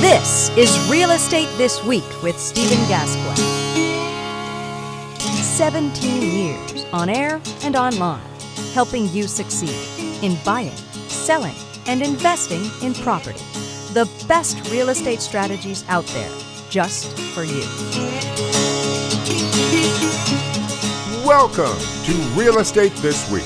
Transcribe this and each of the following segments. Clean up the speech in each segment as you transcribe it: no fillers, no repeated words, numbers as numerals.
This is Real Estate This Week with Stephen Gasque. 17 years on air and online, helping you succeed in buying, selling, and investing in property. The best real estate strategies out there, just for you. Welcome to Real Estate This Week.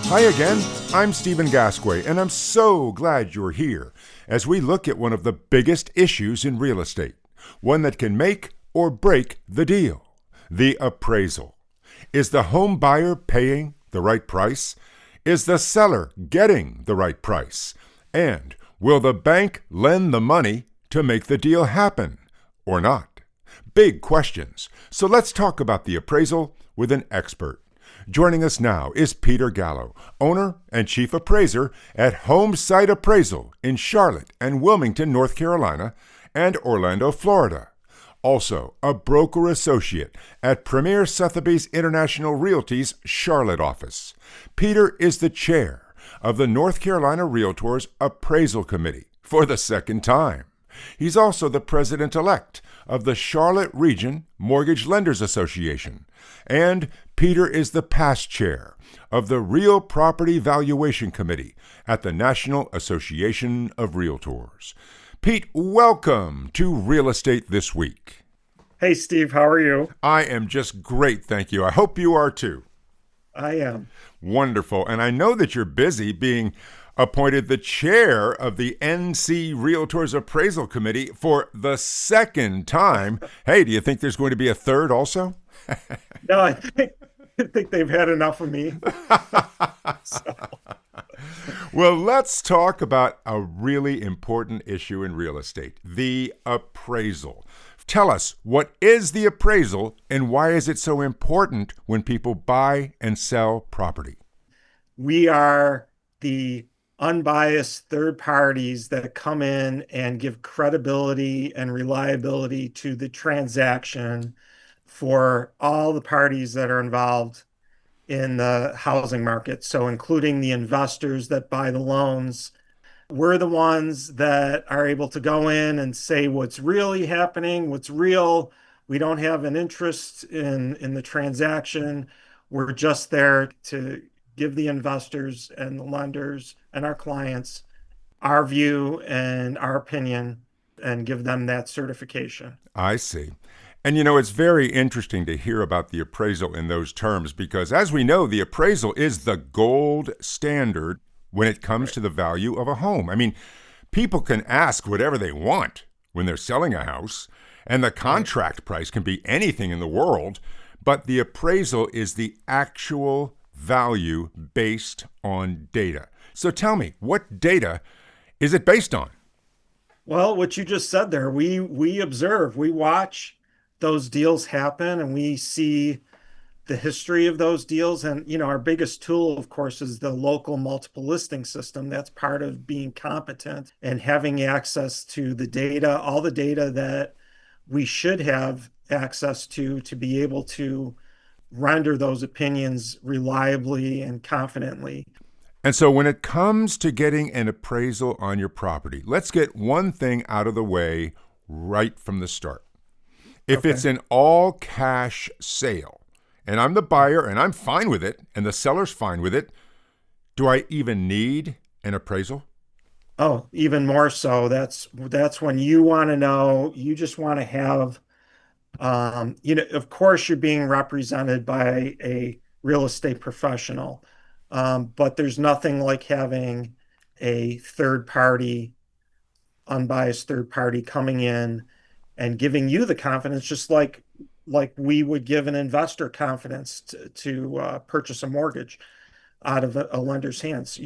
Hi again, I'm Stephen Gasque, and I'm so glad you're here as we look at one of the biggest issues in real estate, one that can make or break the deal, the appraisal. Is the home buyer paying the right price? Is the seller getting the right price? And will the bank lend the money to make the deal happen or not? Big questions. So let's talk about the appraisal with an expert. Joining us now is Peter Gallo, owner and chief appraiser at Home Site Appraisal in Charlotte and Wilmington, North Carolina, and Orlando, Florida. Also, a broker associate at Premier Sotheby's International Realty's Charlotte office. Peter is the chair of the North Carolina Realtors Appraisal Committee for the second time. He's also the president-elect of the Charlotte Region Mortgage Lenders Association. And Peter is the past chair of the Real Property Valuation Committee at the National Association of Realtors. Pete, welcome to Real Estate This Week. Hey, Steve, how are you? I am just great, thank you. I hope you are too. I am. Wonderful. And I know that you're busy being appointed the chair of the NC Realtors Appraisal Committee for the second time. Hey, do you think there's going to be a third also? No, I think they've had enough of me. Well, let's talk about a really important issue in real estate, the appraisal. Tell us, what is the appraisal and why is it so important when people buy and sell property? We are the unbiased third parties that come in and give credibility and reliability to the transaction for all the parties that are involved in the housing market. So including the investors that buy the loans. We're the ones that are able to go in and say what's really happening, what's real. We don't have an interest in the transaction. We're just there to give the investors and the lenders and our clients our view and our opinion and give them that certification. I see. And you know, it's very interesting to hear about the appraisal in those terms because as we know, the appraisal is the gold standard when it comes to the value of a home. I mean, people can ask whatever they want when they're selling a house, and the contract price can be anything in the world, but the appraisal is the actual value based on data. So tell me, what data is it based on? Well, what you just said there, we observe, we watch those deals happen and we see the history of those deals. And, you know, our biggest tool, of course, is the local multiple listing system. That's part of being competent and having access to the data, all the data that we should have access to be able to render those opinions reliably and confidently. And so when it comes to getting an appraisal on your property, let's get one thing out of the way right from the start. If it's an all-cash sale, and I'm the buyer and I'm fine with it, and the seller's fine with it, do I even need an appraisal? Oh, even more so. That's when you want to know, you just want to have, of course, you're being represented by a real estate professional, but there's nothing like having a third party, unbiased third party coming in and giving you the confidence, just like we would give an investor confidence to purchase a mortgage out of a lender's hands.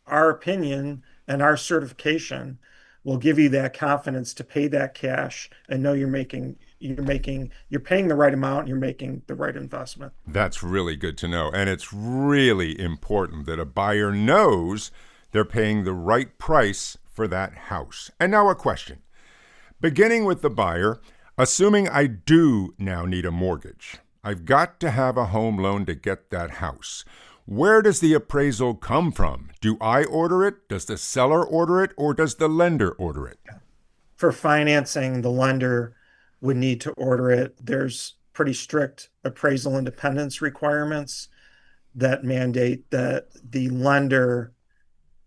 Our opinion and our certification will give you that confidence to pay that cash and know you're paying the right amount and you're making the right investment. That's really good to know. And it's really important that a buyer knows they're paying the right price for that house. And now a question. Beginning with the buyer, assuming I do now need a mortgage, I've got to have a home loan to get that house. Where does the appraisal come from? Do I order it? Does the seller order it? Or does the lender order it? For financing, the lender would need to order it. There's pretty strict appraisal independence requirements that mandate that the lender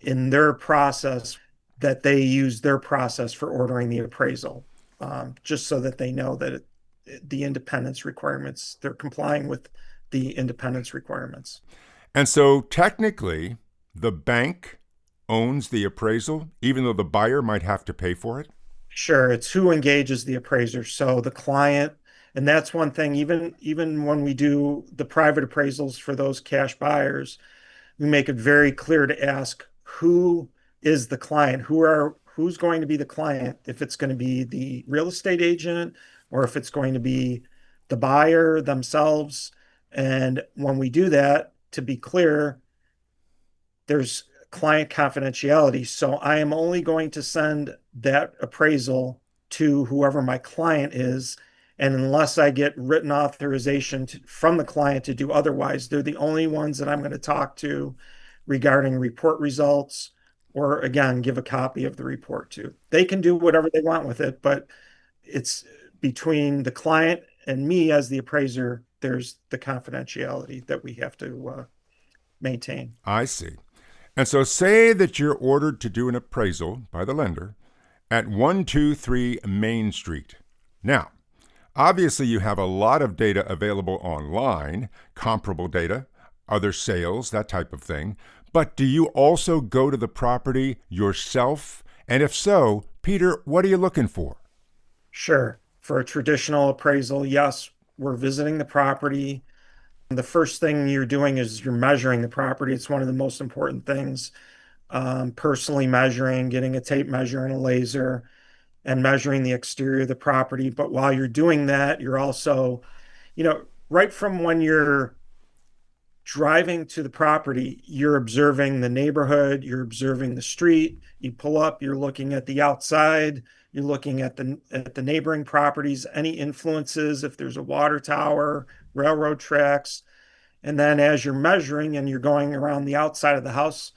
in their process that they use their process for ordering the appraisal, just so that they know that the independence requirements, they're complying with the independence requirements. And so technically, the bank owns the appraisal, even though the buyer might have to pay for it? Sure, it's who engages the appraiser. So the client, and that's one thing, even when we do the private appraisals for those cash buyers, we make it very clear to ask who is the client, who's going to be the client, if it's going to be the real estate agent or if it's going to be the buyer themselves. And when we do that, to be clear, there's client confidentiality. So I am only going to send that appraisal to whoever my client is. And unless I get written authorization from the client to do otherwise, they're the only ones that I'm going to talk to regarding report results, or again, give a copy of the report to. They can do whatever they want with it, but it's between the client and me as the appraiser, there's the confidentiality that we have to maintain. I see. And so say that you're ordered to do an appraisal by the lender at 123 Main Street. Now, obviously you have a lot of data available online, comparable data, other sales, that type of thing. But do you also go to the property yourself? And if so, Peter, what are you looking for? Sure. For a traditional appraisal, yes, we're visiting the property. The first thing you're doing is you're measuring the property. It's one of the most important things. Personally measuring, getting a tape measure and a laser, and measuring the exterior of the property. But while you're doing that, you're also, right from when you're driving to the property, you're observing the neighborhood, you're observing the street. You pull up, you're looking at the outside, you're looking at the neighboring properties, any influences, if there's a water tower, railroad tracks. And then as you're measuring and you're going around the outside of the house,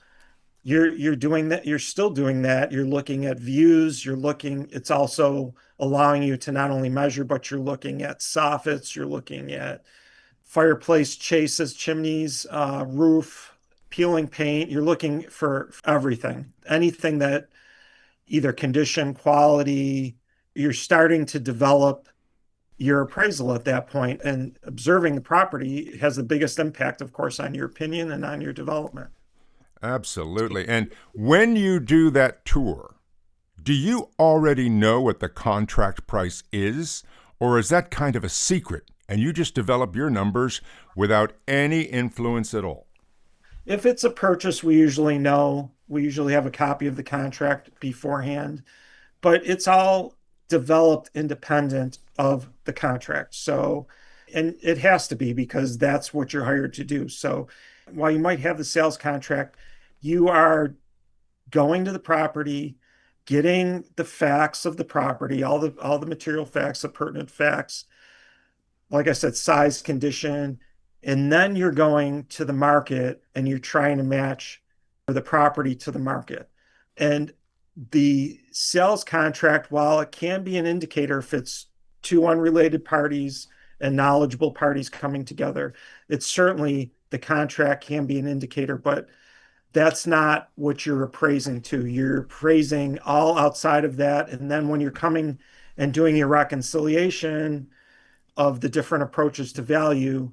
you're doing that, you're still doing that. You're looking at views, it's also allowing you to not only measure, but you're looking at soffits, you're looking at fireplace chases, chimneys, roof, peeling paint. You're looking for everything, anything that either condition, quality. You're starting to develop your appraisal at that point, and observing the property has the biggest impact, of course, on your opinion and on your development. Absolutely. And when you do that tour, do you already know what the contract price is, or is that kind of a secret and you just develop your numbers without any influence at all? If it's a purchase, we usually know. We usually have a copy of the contract beforehand, but it's all developed independent of the contract. So, and it has to be because that's what you're hired to do. So, while you might have the sales contract, you are going to the property, getting the facts of the property, all the material facts, the pertinent facts, like I said, size, condition, and then you're going to the market and you're trying to match the property to the market. And the sales contract, while it can be an indicator if it's two unrelated parties and knowledgeable parties coming together, it's certainly the contract can be an indicator, but that's not what you're appraising to. You're appraising all outside of that. And then when you're coming and doing your reconciliation of the different approaches to value,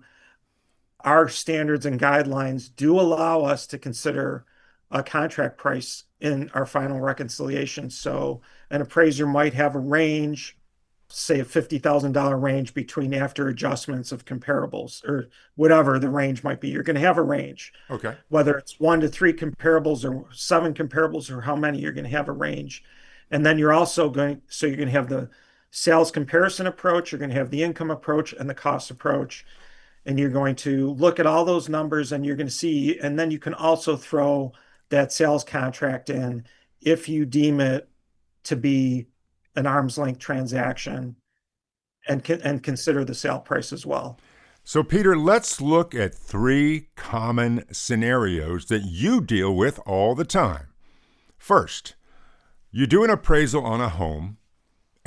our standards and guidelines do allow us to consider a contract price in our final reconciliation. So an appraiser might have a range, say a $50,000 range between after adjustments of comparables, or whatever the range might be. You're going to have a range. Okay. Whether it's 1 to 3 comparables or 7 comparables or how many, you're going to have a range. And then you're going to have the sales comparison approach, you're going to have the income approach and the cost approach. And you're going to look at all those numbers and you're going to see, and then you can also throw that sales contract in if you deem it to be an arm's length transaction, and consider the sale price as well. So, Peter, let's look at 3 common scenarios that you deal with all the time. First, you do an appraisal on a home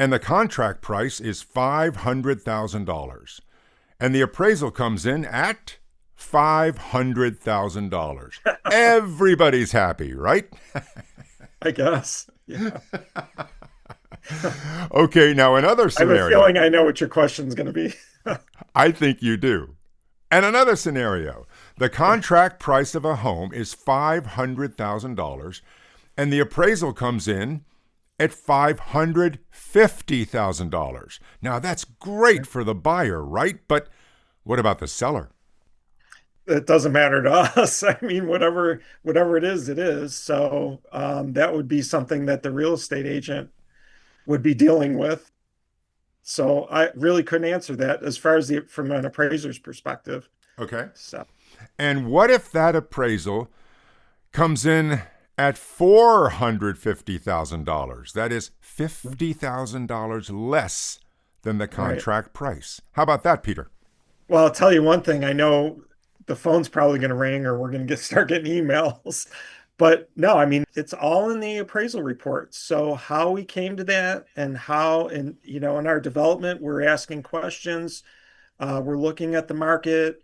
and the contract price is $500,000. And the appraisal comes in at $500,000. Everybody's happy, right? I guess. Yeah. Okay, now another I have a scenario. feeling I know what your question's going to be. I think you do. And another scenario. The contract price of a home is $500,000, and the appraisal comes in at $550,000. Now, that's great for the buyer, right? But what about the seller? It doesn't matter to us. I mean, whatever it is, it is. So that would be something that the real estate agent would be dealing with. So I really couldn't answer that as far as from an appraiser's perspective. Okay. So And what if that appraisal comes in at $450,000? That is $50,000 less than the contract price. How about that, Peter? well, I'll tell you one thing. I know the phone's probably going to ring or we're going to start getting emails. But no, I mean, it's all in the appraisal report. So how we came to that and how, in our development, we're asking questions. We're looking at the market.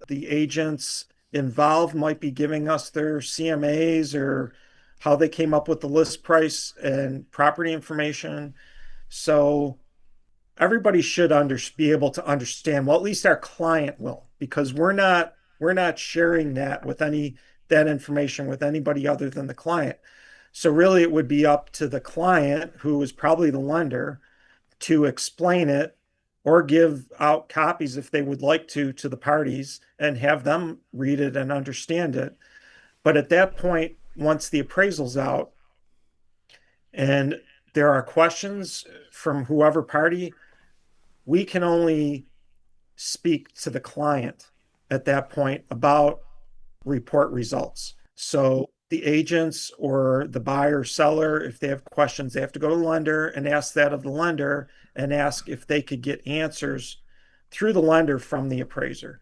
The agents involved might be giving us their CMAs or how they came up with the list price and property information. So everybody should be able to understand. Well, at least our client will, because we're not sharing that information with anybody other than the client. So really, it would be up to the client, who is probably the lender, to explain it or give out copies if they would like to the parties and have them read it and understand it. But at that point, once the appraisal's out and there are questions from whoever party, we can only speak to the client at that point about report results. So the agents or the buyer or seller, if they have questions, they have to go to the lender and ask that of the lender and ask if they could get answers through the lender from the appraiser.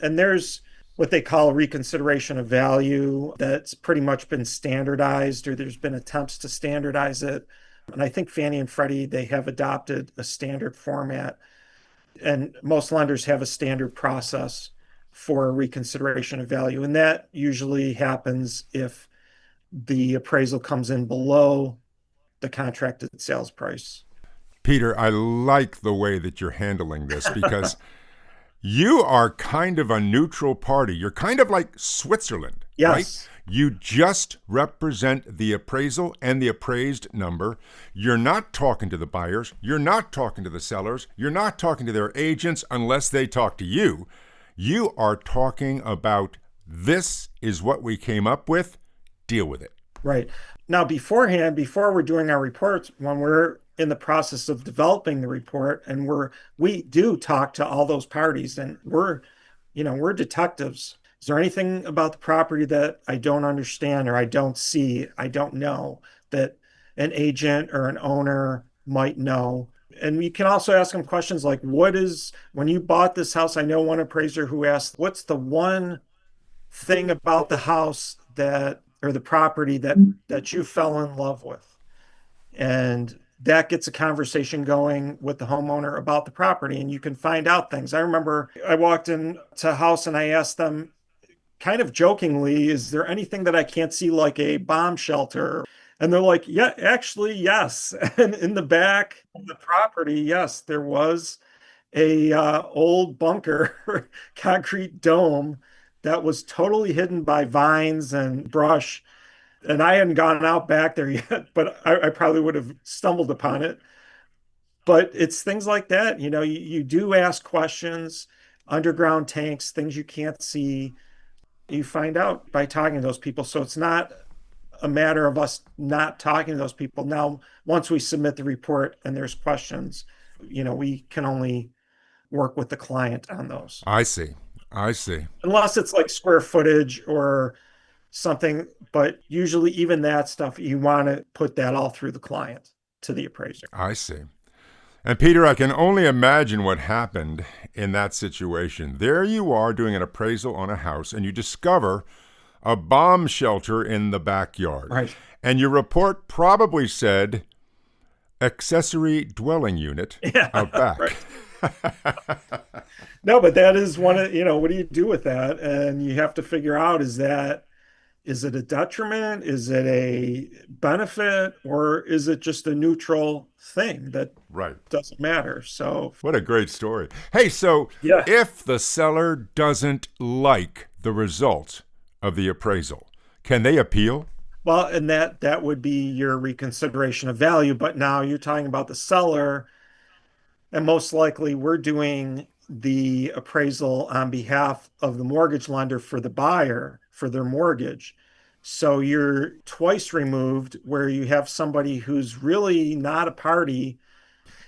And there's what they call reconsideration of value that's pretty much been standardized, or there's been attempts to standardize it. And I think Fannie and Freddie, they have adopted a standard format, and most lenders have a standard process for reconsideration of value. And that usually happens if the appraisal comes in below the contracted sales price. Peter, I like the way that you're handling this because you are kind of a neutral party. You're kind of like Switzerland, Yes. right? You just represent the appraisal and the appraised number. You're not talking to the buyers. You're not talking to the sellers. You're not talking to their agents unless they talk to you. You are talking about, this is what we came up with. Deal with it. Right. Now, beforehand, before we're doing our reports, when we're in the process of developing the report, and we do talk to all those parties, and we're detectives. Is there anything about the property that I don't understand or I don't see, I don't know, that an agent or an owner might know? And you can also ask them questions like, when you bought this house, I know one appraiser who asked, what's the one thing about the house or the property that you fell in love with? And that gets a conversation going with the homeowner about the property, and you can find out things. I remember I walked into a house and I asked them kind of jokingly, is there anything that I can't see, like a bomb shelter? And they're like, yeah, actually, yes. And in the back of the property, yes, there was a old bunker concrete dome that was totally hidden by vines and brush. And I hadn't gone out back there yet, but I probably would have stumbled upon it. But it's things like that. You do ask questions, underground tanks, things you can't see. You find out by talking to those people. So it's not a matter of us not talking to those people. Now, once we submit the report and there's questions, we can only work with the client on those. I see. Unless it's like square footage or something, but usually even that stuff, you want to put that all through the client to the appraiser. I see. And Peter, I can only imagine what happened in that situation. There you are doing an appraisal on a house, and you discover a bomb shelter in the backyard. Right. And your report probably said accessory dwelling unit out Yeah, back. right. No, but that is one of, what do you do with that? And you have to figure out, is it a detriment? Is it a benefit? Or is it just a neutral thing that Right. doesn't matter? So, What a great story. Hey, so yeah. if the seller doesn't like the result of the appraisal, can they appeal? Well, and that would be your reconsideration of value, but now you're talking about the seller, and most likely we're doing the appraisal on behalf of the mortgage lender for the buyer for their mortgage. So you're twice removed where you have somebody who's really not a party.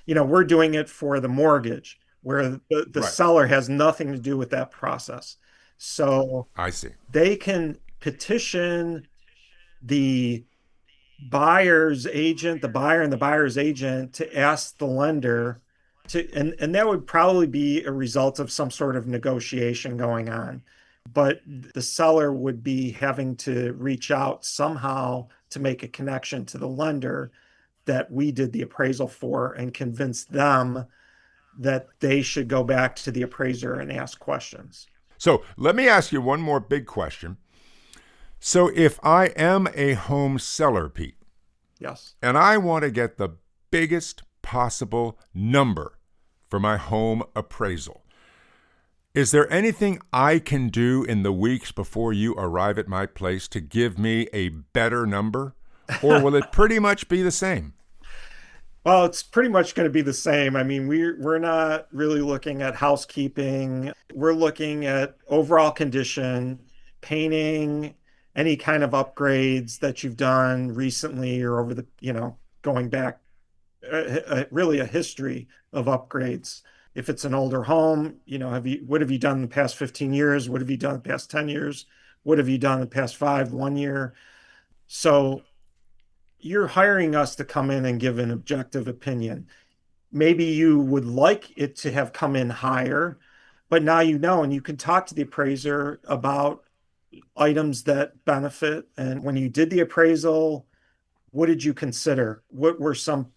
We're doing it for the mortgage, where the Right. seller has nothing to do with that process. So I see. they can petition the buyer's agent, the buyer and the buyer's agent to ask the lender and that would probably be a result of some sort of negotiation going on. But the seller would be having to reach out somehow to make a connection to the lender that we did the appraisal for and convince them that they should go back to the appraiser and ask questions. So let me ask you one more big question. So if I am a home seller, Pete, Yes. and I want to get the biggest possible number for my home appraisal, is there anything I can do in the weeks before you arrive at my place to give me a better number? Or will it pretty much be the same? Well, it's pretty much going to be the same. I mean, we're not really looking at housekeeping. We're looking at overall condition, painting, any kind of upgrades that you've done recently or over going back, really a history of upgrades. If it's an older home, what have you done in the past 15 years? What have you done in the past 10 years? What have you done in the past 1 year? So you're hiring us to come in and give an objective opinion. Maybe you would like it to have come in higher, but now and you can talk to the appraiser about items that benefit. And when you did the appraisal, what did you consider? What were some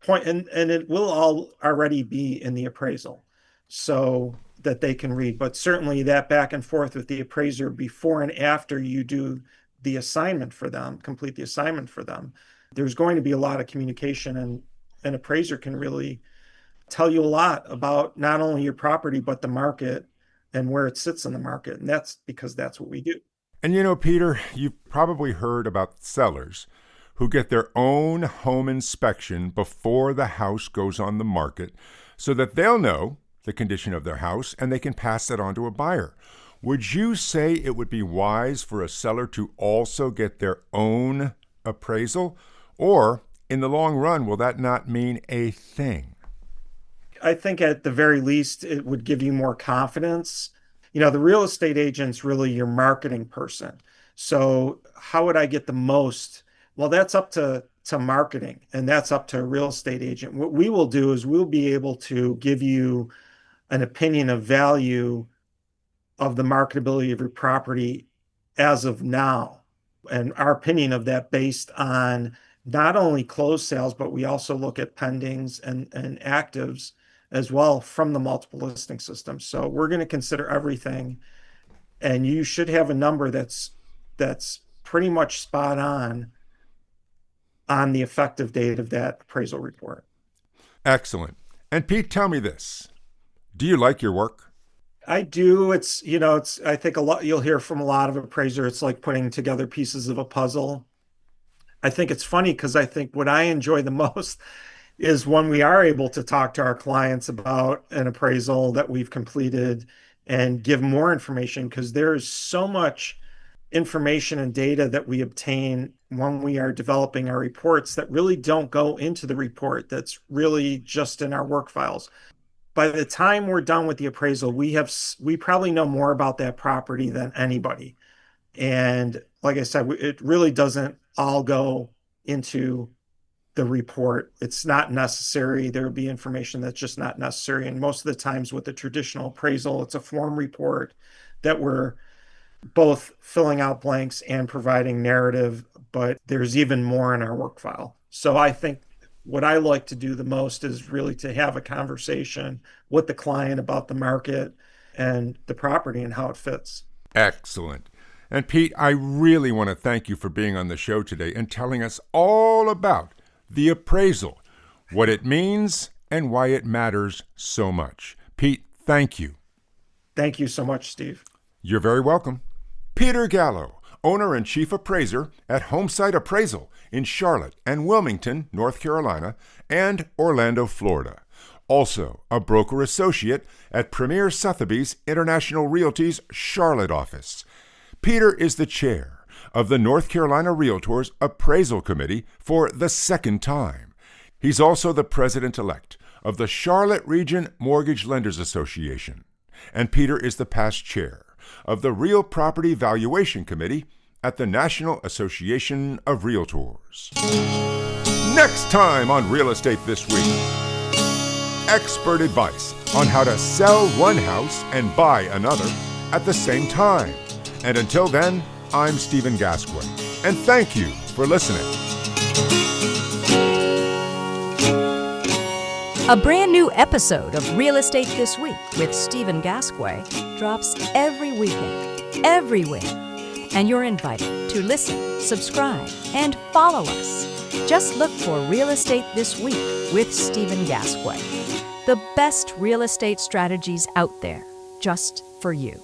point and it will all already be in the appraisal so that they can read. But certainly that back and forth with the appraiser before and after you do the assignment for them, complete the assignment for them, there's going to be a lot of communication, and an appraiser can really tell you a lot about not only your property, but the market and where it sits in the market. And that's because that's what we do. And Peter, you've probably heard about sellers who get their own home inspection before the house goes on the market so that they'll know the condition of their house and they can pass that on to a buyer. Would you say it would be wise for a seller to also get their own appraisal? Or, in the long run, will that not mean a thing? I think at the very least, it would give you more confidence. The real estate agent's really your marketing person. So how would I get the most? Well, that's up to marketing, and that's up to a real estate agent. What we will do is we'll be able to give you an opinion of value of the marketability of your property as of now. And our opinion of that based on not only closed sales, but we also look at pendings and actives as well from the multiple listing system. So we're going to consider everything, and you should have a number that's pretty much spot on the effective date of that appraisal report. Excellent. And Pete, tell me this. Do you like your work? I do. I think a lot, you'll hear from a lot of appraisers, it's like putting together pieces of a puzzle. I think it's funny because I think what I enjoy the most is when we are able to talk to our clients about an appraisal that we've completed and give more information, because there's so much information and data that we obtain when we are developing our reports that really don't go into the report. That's really just in our work files. By the time we're done with the appraisal, we probably know more about that property than anybody. And like I said, it really doesn't all go into the report. It's not necessary. There would be information that's just not necessary. And most of the times with the traditional appraisal, it's a form report that we're both filling out blanks and providing narrative, but there's even more in our work file. So I think what I like to do the most is really to have a conversation with the client about the market and the property and how it fits. Excellent. And Pete, I really want to thank you for being on the show today and telling us all about the appraisal, what it means, and why it matters so much. Pete, thank you. Thank you so much, Steve. You're very welcome. Peter Gallo, owner and chief appraiser at Homesite Appraisal in Charlotte and Wilmington, North Carolina, and Orlando, Florida. Also, a broker associate at Premier Sotheby's International Realty's Charlotte office. Peter is the chair of the North Carolina Realtors Appraisal Committee for the second time. He's also the president-elect of the Charlotte Region Mortgage Lenders Association. And Peter is the past chair of the Real Property Valuation Committee at the National Association of Realtors. Next time on Real Estate This Week, expert advice on how to sell one house and buy another at the same time. And until then, I'm Stephen Gasque, and thank you for listening. A brand new episode of Real Estate This Week with Stephen Gasque drops every weekend, everywhere. And you're invited to listen, subscribe, and follow us. Just look for Real Estate This Week with Stephen Gasque. The best real estate strategies out there, just for you.